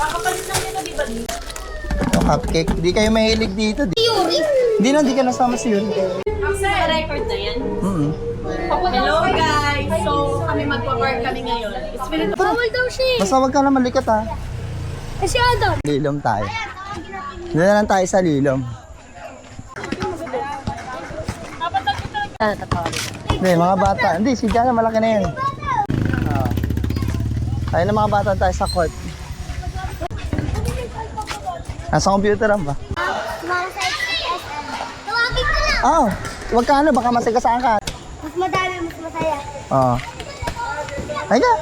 Kakapalit lang nito, di ba? Yung cupcake. Di kayo mahilig dito. Hindi ka nasama si Yuri. Record na yan. Hello guys! So, kami magpa-park kami ngayon. Bawal daw siya eh. Basta wag ka na malikat ha. Kasi Adam. Lilom tayo. Doon na lang tayo sa lilom. Hindi, mga bata. Hindi, si Jana malaki na yan. Tayo na mga bata tayo sa court. Nasa computer ba? Tawagin ko lang. Oh, wag ka na, baka masigasaan ka. Mas madami, mas masaya. Oo. Ay ka.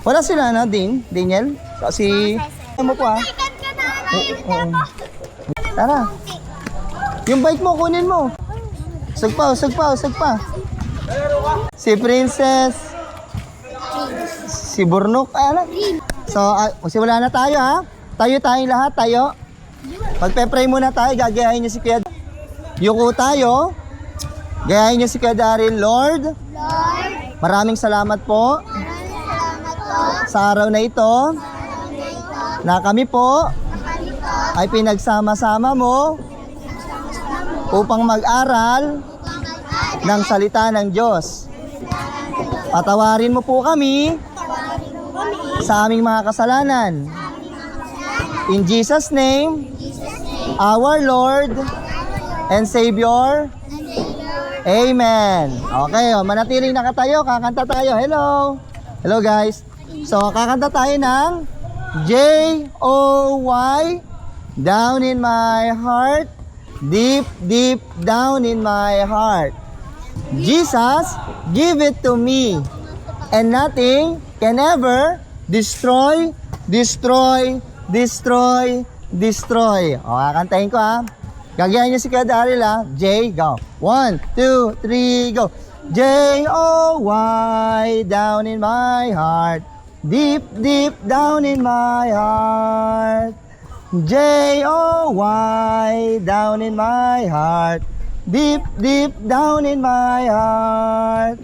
Wala sila na, Daniel? Si... Ano mo po ha? Ikat ka na. Oo. Tara. Yung bike mo, kunin mo. Sagpa. Si Princess. Si Burnok. Ay, ano? So, magsimula na tayo ha. Tayo lahat, tayo. Magpe-pray muna tayo, gagayahin niyo si Kuya. Yuko tayo. Gayahin niyo si Kuya Daryl. Lord, maraming salamat po sa araw na ito na kami po ay pinagsama-sama mo upang mag-aral ng salita ng Diyos. Patawarin mo po kami sa aming mga kasalanan. In Jesus' name, our Lord and Savior, Amen. Okay, manatiling nakatayo, kakanta tayo. Hello guys. So, kakanta tayo ng J-O-Y, down in my heart, deep down in my heart. Jesus, give it to me, and nothing can ever destroy. O, kakantahin ko ha. Gagayahin niyo si Kuya Daryl ha. J, go. 1, 2, 3, go. J-O-Y, down in my heart, deep down in my heart. J-O-Y, down in my heart, deep down in my heart.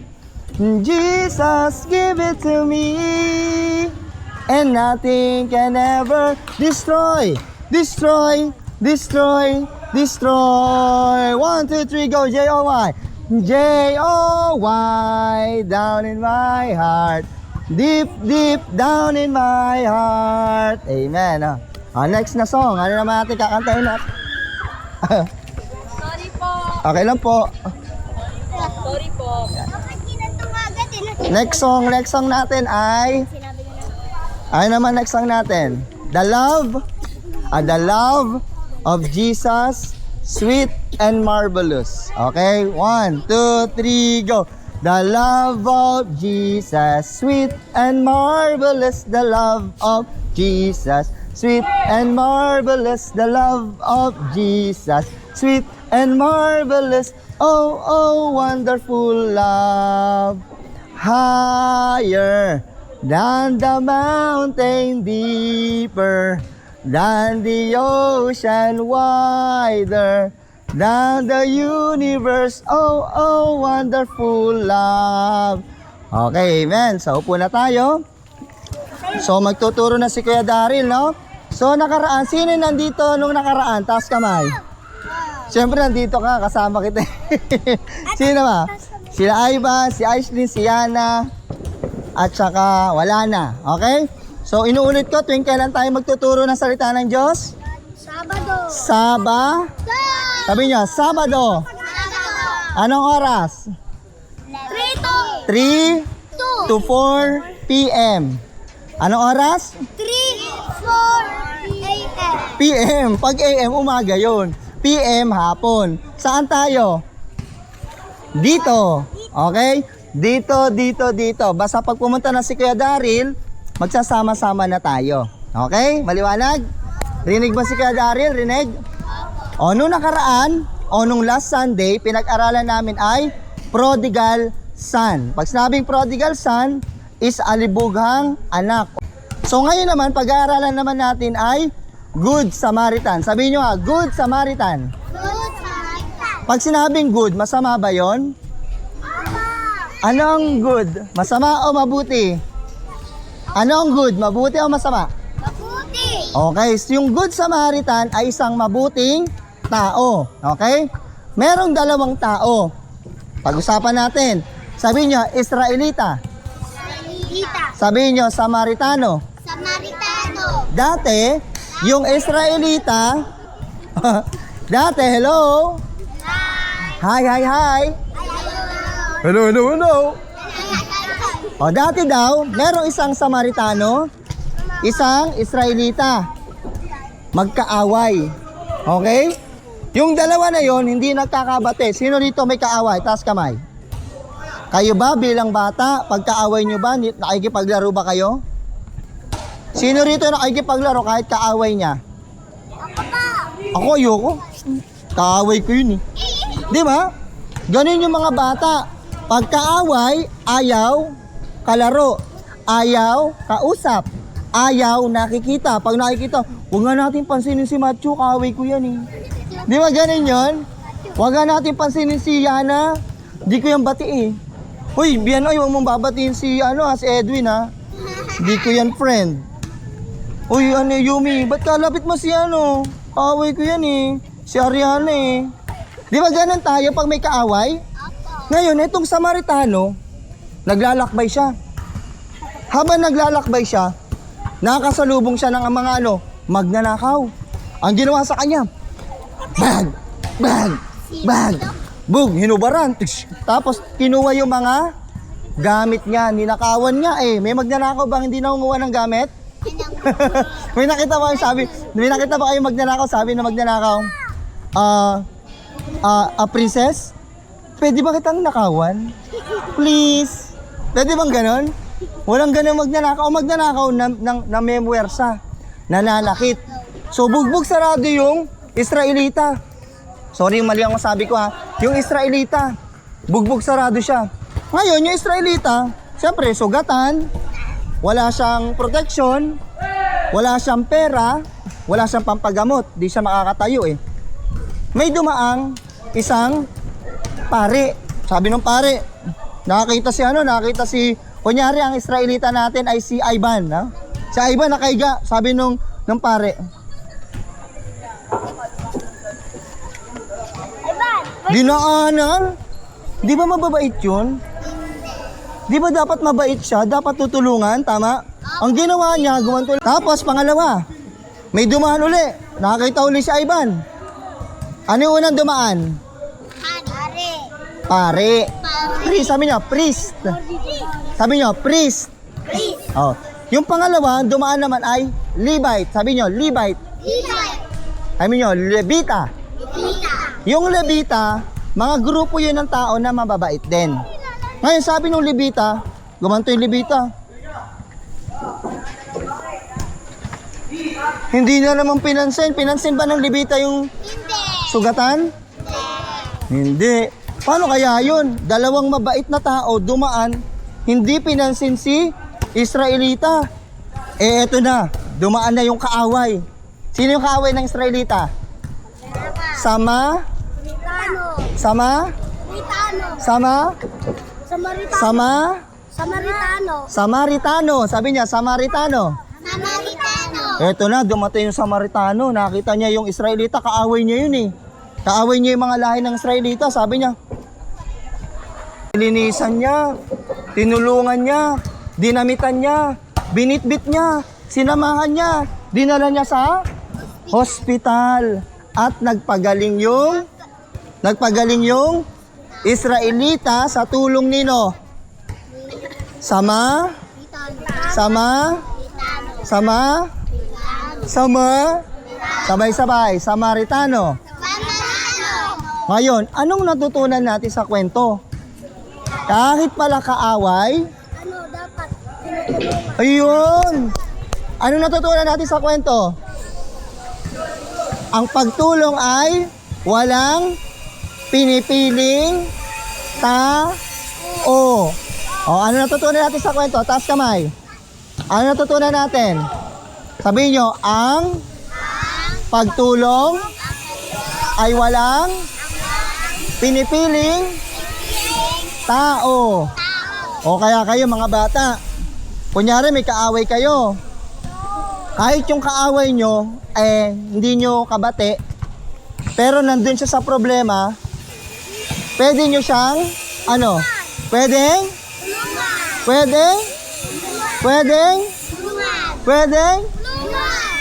Jesus, give it to me, and nothing can ever destroy. 1, 2, 3, go. J-O-Y. J-O-Y, down in my heart, deep down in my heart. Amen. Next na song. Ano naman natin kakantahin natin? Sorry po. Okay lang po. Sorry po. Next song natin ay... next song natin? The love of Jesus, sweet and marvelous. Okay, 1, 2, 3, go. The love of Jesus, sweet and marvelous. The love of Jesus, sweet and marvelous. The love of Jesus, sweet and marvelous. Oh, wonderful love. Higher than the mountain, deeper than the ocean, wider than the universe. Oh, wonderful love. Okay, amen. So, upo na tayo. So, magtuturo na si Kuya Daryl, no? So, nakaraan. Sino nandito nung nakaraan? Taas kamay. Siyempre, nandito ka. Kasama kita. Sino ba? Sila Ivan, si Aislinn, si Yana, at saka wala na. Okay? So, inuulit ko, tuwing kailan tayo magtuturo ng salita ng Diyos? Sabado. Sabi nyo, Sabado. Anong oras? 3 to 4 p.m. Anong oras? 4 a.m. p.m. Pag a.m. umaga yon. p.m. hapon. Saan tayo? Dito. Okay? Dito. Basta pag pumunta na si Kuya Daryl, magsasama-sama na tayo. Okay? Maliwanag? Rinig ba si Kuya Daryl? Rinig? O, nung nakaraan, nung last Sunday, pinag-aralan namin ay prodigal son. Pag sinabing prodigal son, is alibughang anak. So ngayon naman, pag-aaralan naman natin ay Good Samaritan. Sabihin nyo nga, Good Samaritan. Pag sinabing good, masama ba yon? Anong good? Masama o mabuti? Anong good? Mabuti o masama? Mabuti. Okay, yung Good Samaritan ay isang mabuting tao. Okay? Merong dalawang tao. Pag-usapan natin. Sabihin nyo, Israelita. Israelita. Sabihin nyo, Samaritano. Samaritano. Dati, yung Israelita, dati, hello? Hi, hi, hi. Hello, hello, hello. O, dati daw, merong isang Samaritano, isang Israelita. Magkaaway. Okay? Yung dalawa na yon hindi nagkakabate. Sino dito may kaaway? Taas kamay. Kayo ba bilang bata, pagkaaway nyo ba, nakikipaglaro ba kayo? Sino rito nakikipaglaro kahit kaaway niya? Ako, ayoko. Kaaway ko yun eh. Di ba? Ganun yung mga bata. Pagkaaway, ayaw kalaro. Ayaw kausap. Ayaw nakikita. Pag nakikita, huwag nga natin pansinin si Macho, kaaway ko yan eh. Di ba ganun yun? Huwag nga natin pansinin si Yana. Di ko yan bati eh. Uy, Bian, huwag mong babatiin si, si Edwin ha. Di ko yan friend. Uy, Yumi, ba't kalapit mo si kaaway ko yan eh. Si Ariana eh. Di ba ganun tayo pag may kaaway? Ngayon, itong Samaritano, naglalakbay siya. Habang naglalakbay siya, nakasalubong siya ng mga magnanakaw. Ang ginawa sa kanya, bag, bag, bag, bug, hinubaran. Tapos kinuha yung mga gamit niya, ninakawan niya eh. May magnanakaw bang hindi nangunguha ng gamit? May nakita ba kayo magnanakaw? Sabi na magnanakaw, a princess, pwede ba kitang nakawan? Please. Pwede bang ganon? Walang ganon magnanakaw. Magnanakaw na memwersa, nananakit. So bugbog sarado yung Israelita. Sorry, mali ang masabi ko ha. Yung Israelita, bugbog sarado siya. Ngayon, yung Israelita, siyempre, sugatan, wala siyang protection, wala siyang pera, wala siyang pampagamot, di siya makakatayo eh. May dumaang isang pare. Sabi ng pare, nakakita si, kunyari ang Israelita natin ay si Ivan. Ha? Si Ivan nakaiga, sabi ng pare, dinaanan? Di ba mababait yun? Di ba dapat mabait siya? Dapat tutulungan, tama? Ang ginawa niya, gumanto. Tapos pangalawa, may dumaan uli. Nakakita uli si Ivan. Ano yung unang dumaan? Pare. Priest, sabi niya, priest. Sabi niyo, priest. Oh. Yung pangalawa, dumaan naman ay Levite. Sabi niyo, Levite. Sabi niyo, Levita. Yung Levita, mga grupo yun ng tao na mababait din. Ngayon sabi nung Levita, gumanto yung Levita. Hindi na naman pinansin. Pinansin ba ng Levita yung sugatan? Hindi. Paano kaya yun? Dalawang mabait na tao dumaan, hindi pinansin si Israelita. Eh eto na, dumaan na yung kaaway. Sino yung kaaway ng Israelita? Samaritano. Sabi niya, Samaritano. Eto na, dumating yung Samaritano. Nakita niya yung Israelita, kaaway niya yun eh. Kaaway niya yung mga lahi ng Israelita. Sabi niya, linisan niya, tinulungan niya, dinamitan niya, binitbit niya, sinamahan niya, dinala niya sa hospital. At nagpagaling yung Israelita sa tulong nino. Sabay-sabay, Samaritano. Ngayon, anong natutunan natin sa kwento? Kahit pala kaaway, dapat ayun! Anong natutunan natin sa kwento? Ang pagtulong ay walang pinipiling tao. O, ano natutunan natin sa kwento? Taas kamay. Ano natutunan natin? Sabihin nyo, ang pagtulong ay walang pinipiling tao. O kaya kayo mga bata, kunyari may kaaway kayo. kahit yung kaaway nyo, hindi nyo kabate, pero nandun siya sa problema, pwede nyo siyang, pwedeng,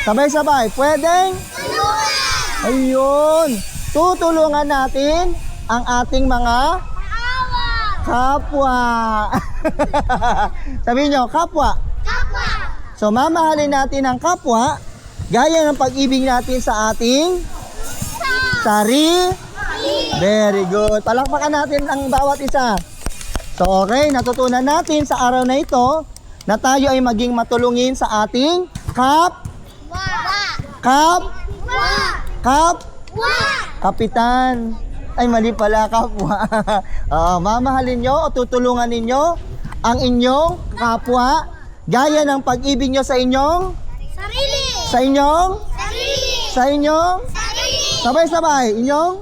sabay-sabay, pwedeng, ayun, tutulungan natin ang ating mga kapwa. Sabihin nyo, kapwa. So mamahalin natin ang kapwa, gaya ng pag-ibig natin sa ating sarili. Very good. Palakpakan natin ang bawat isa. So okay, natutunan natin sa araw na ito na tayo ay maging matulungin sa ating kapitan. Ay, mali pala, kapwa. Mamahalin nyo o tutulungan ninyo ang inyong kapwa gaya ng pag-ibig nyo sa inyong Sarili! sa inyong sabay-sabay inyong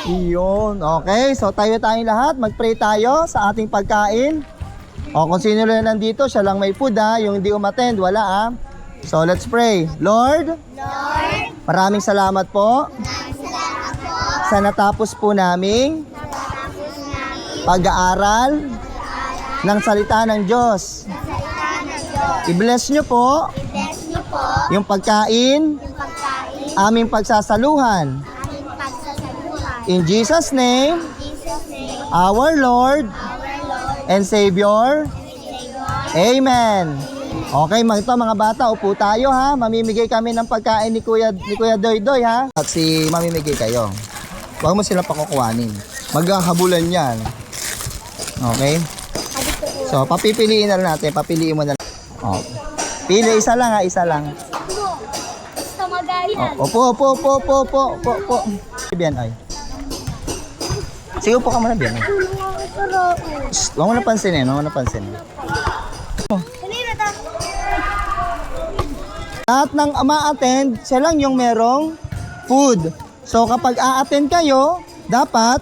iyon. Okay, so tayong lahat, mag-pray tayo sa ating pagkain. O kung sino lang nandito, siya lang may food yung hindi umattend, wala So let's pray. Lord, maraming salamat po sa natapos po naming pag-aaral ng salita ng Diyos. I-bless nyo po yung pagkain, aming pagsasaluhan. In Jesus' name, our Lord and Savior. Amen. Okay, mga bata, upo tayo ha. Mamimigay kami ng pagkain ni Kuya Doydoy ha. At mamimigay kayo. Huwag mo sila pakukuhanin. Maghahabulan yan. Okay? So, papipiliin na natin. Papiliin mo na lang. Pili, isa lang ha. Isa lang. Gusto magayan. Opo. Biyan, ay. Sige, upo ka muna, Biyan. Shh, huwag mo napansinin. Lahat ng ma-attend, siya lang yung merong food. So kapag a-attend kayo, dapat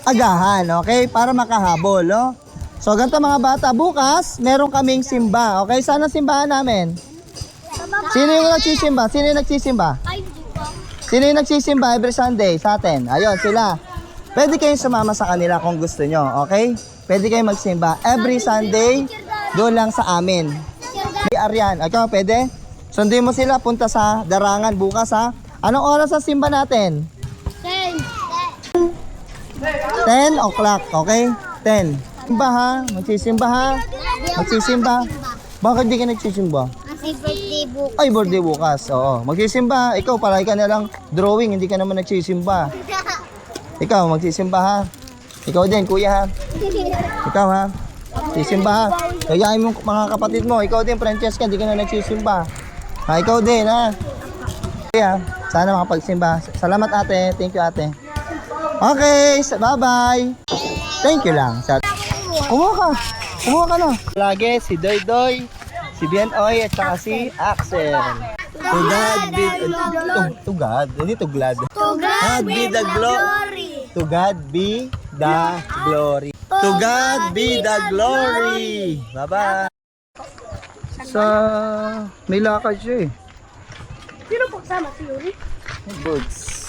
agahan, okay? Para makahabol, no? So ganito mga bata, bukas, meron kaming simba, okay? Saan ang simbahan namin? Sino yung nagsisimba? Sino yung nagsisimba every Sunday sa atin? Ayun, sila. Pwede kayong sumama sa kanila kung gusto nyo, okay? Pwede kayong magsimba every Sunday, doon lang sa amin. Di Arian, ikaw pwede? Sundin mo sila, punta sa Darangan bukas ha. Anong oras sa simba natin? 10 o'clock, okay? 10. Simba ha, magsisimba. Bakit di ka nagsisimba? Kasi birthday book. Ay, birthday bukas, oo. Magsisimba, ikaw palagi ka na lang drawing, hindi ka naman nagsisimba. Ikaw, magsisimba ha. Ikaw din, kuya ha. Ikaw ha. Sisimba ha. Kayain mo mga kapatid mo. Ikaw din, Francesca, hindi ka na nagsisimba. Ha, ikaw din ha. Kaya, sana makapagsimba. Salamat ate. Thank you ate. Okay, bye-bye. Thank you lang. Kumuha ka na. Lagi si Doydoy, si Bianoy, at saka si Axel. To God be to God. Hindi to glad. To God be the glory. To God be the glory. To God be the glory. Bye-bye. May lakad siya eh. Sino po kasama si Yuri? Birds.